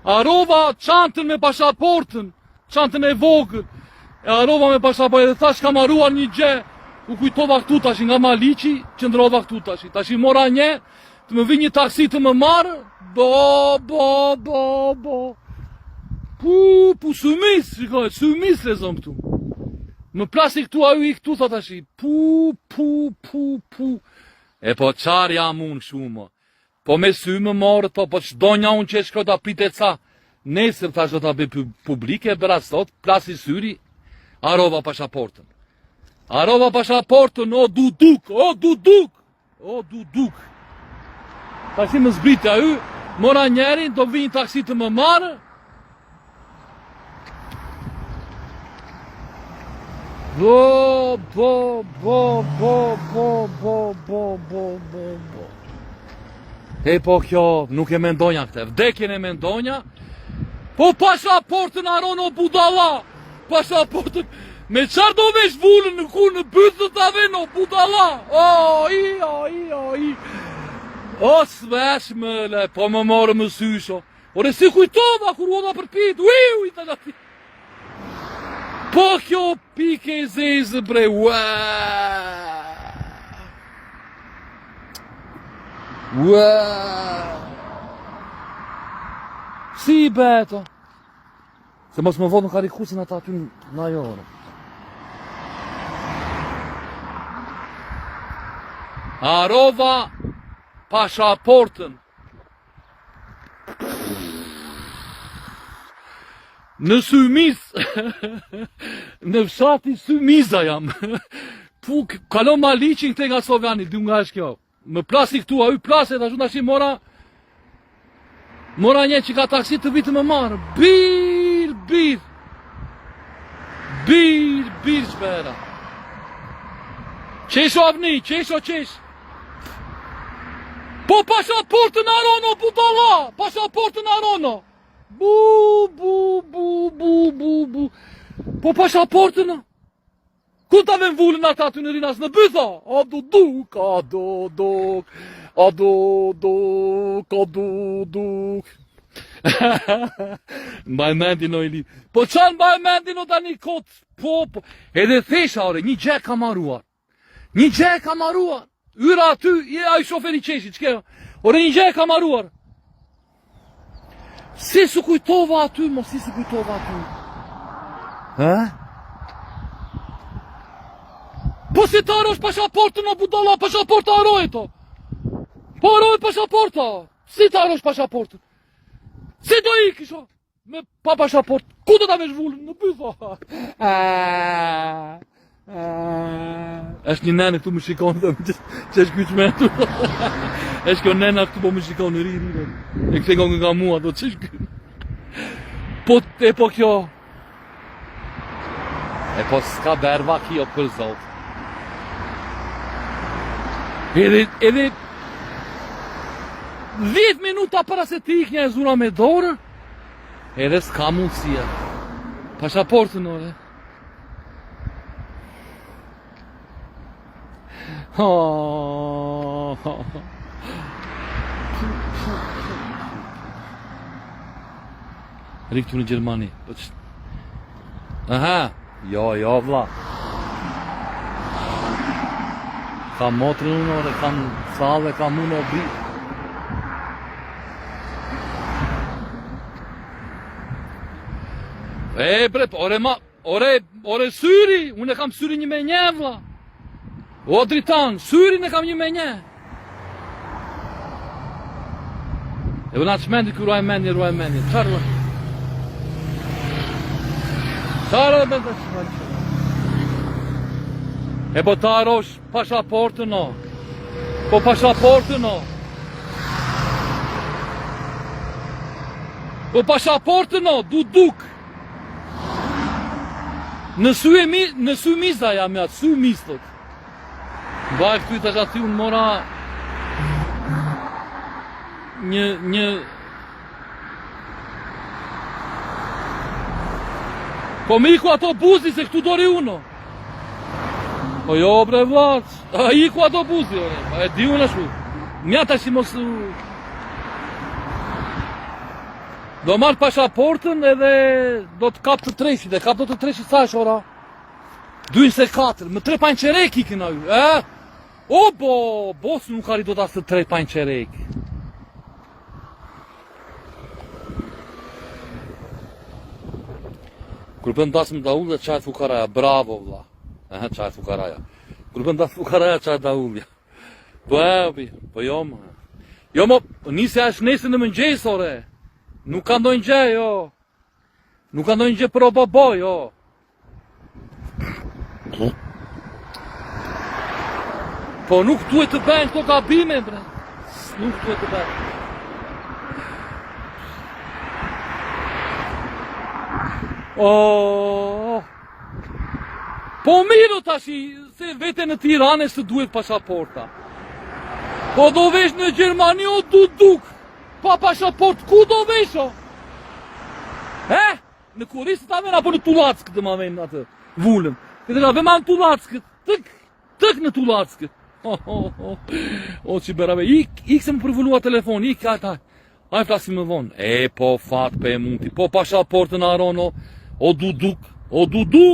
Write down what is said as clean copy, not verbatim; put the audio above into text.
Harrova çantën me pasaportën, çantën e vogël. E harrova me pasaportën, edhe thash kam harruar një gjë. U kujtova këtu tash nga Maliqi, qëndrova këtu tash. Tash I mora një, të më vi një taksi të më marrë. Pu, sumis, shikoj, sumis lezom këtu. Më plasi këtu, a ju I këtu, thot tash. Pu. E po qarë jam unë shumë. Po me sy më marrë, po qdo nja unë që shkoj të apit e ca. Nesër tash do të bëj publike, bëra sot, plasi syri, harrova pasaportën. Harrova pasaportën, o duduk. Tash më zbriti aty, mora njerin, do vi një taksi të më marrë. E po kjo, nuk e mendonja këte, vdekjen e mendonja. Po pasaportën haron o budalla, pasaportën, me qarë do vesh vullën në ku në bëzët të aven o budalla. O s'vesh më le, po më morë më sysho. Ore si kujtova kur uoda për pit, të gati. Po kjo pike e zezë bre, Si I beto? Se mos më vodë në karikusin ata aty në ajore. Harrova pasaportën. Në Symis, në fshati Symiza jam. Pu, kalon Maliqin këte nga Sovjani, dy nga është kjo. Më plasi këtu, a ju plase, të ashtu tash mora një që ka taksi të vitë më marë. Bir, shpera. Qesho avni, qesho. Po pasaportën harono, budalla, pasaportën harono. Bu. Po pasaportën, ku ta ven vullën ata ty në rinas në bytha? A duduk. Mbaj mendin o Eli. Po qanë mbaj mendin o tani kot? Po. Edhe thesha ore, një gjë kam harruar. Yra aty, a I shoferi qeshi, qke? Ore një gjë kam harruar. Si su kujtova aty, Po si të harrosh pasaportën o budalla, pasaporta harroj to. Po harroj pasaporta. Si të harrosh pasaportën? Si do I kisho? Me pa pasaport. Ku do ta vesh vullën? Në bytha. Është një nene këtu më shikon dhe që është kyç me tu. Është kjo nena këtu po më shikon në ri. E këtë nga mua, do që është kjo. Po kjo. E po s'ka berva kjo për zot. Edhe 10 minuta para se ti iknja e zura me dorë, edhe s'ka mundësia. Pasaportën ore. Rikëtu në Gjermani. Aha, jo vla. Kam motrën unë ore, kam salve, kam unë obi. Bre, ore syri, unë e kam syri një me një vla. O dritan, syrin e kam një me një. E unë atë shmendi kë ruaj mendje, qarë? Qarë dhe të shmendi? E po të harrosh pasaportën o. Po pasaportën o. Po pasaportën o, duduk. Në Symiza jam ja, Symistët. Mbaj këtu I tash aty unë mora një Po me iku ato buzi se këtu dori uno. Po jo bre vlaq, iku ato buzi, e di unë ashtu. Mja tash I mos... Do marrë pasaportën edhe do të kap të treshit, e kap do të treshit sa është ora? 24, më 3 panqerek i këna ju, O, bos nuk arri do të asë 3 panqerek. Kur bën dasëm daullë, qajtë fukaraja, bravo vla. Qajtë fukaraja. Kur bën dasëm fukaraja, qajtë daullja. Po jo më. Jo më, nisja është nesë në mëngjes, ore. Nuk ka ndojnë gjë, jo. Nuk ka ndojnë gjë për o babo, jo. Po nuk duhet të bëjnë këto gabime, bre. Nuk duhet të bëjnë. Po miru tashi, se vete në Tiranë së duhet pasaporta. Po do vesh në Gjermani o duduk, pa pasaport, ku do vesh o? Në Kurisë ta ven apo në Tulackë të ma ven atë vullën. Këtë nga vema në Tulackë, tëk në Tulackë. O që berave, ik se më përvullua telefon, ik ajtaj. Aj flasim më vonë. Po fat pe e mundi, po pasaportën arono, o duduk, o dudu,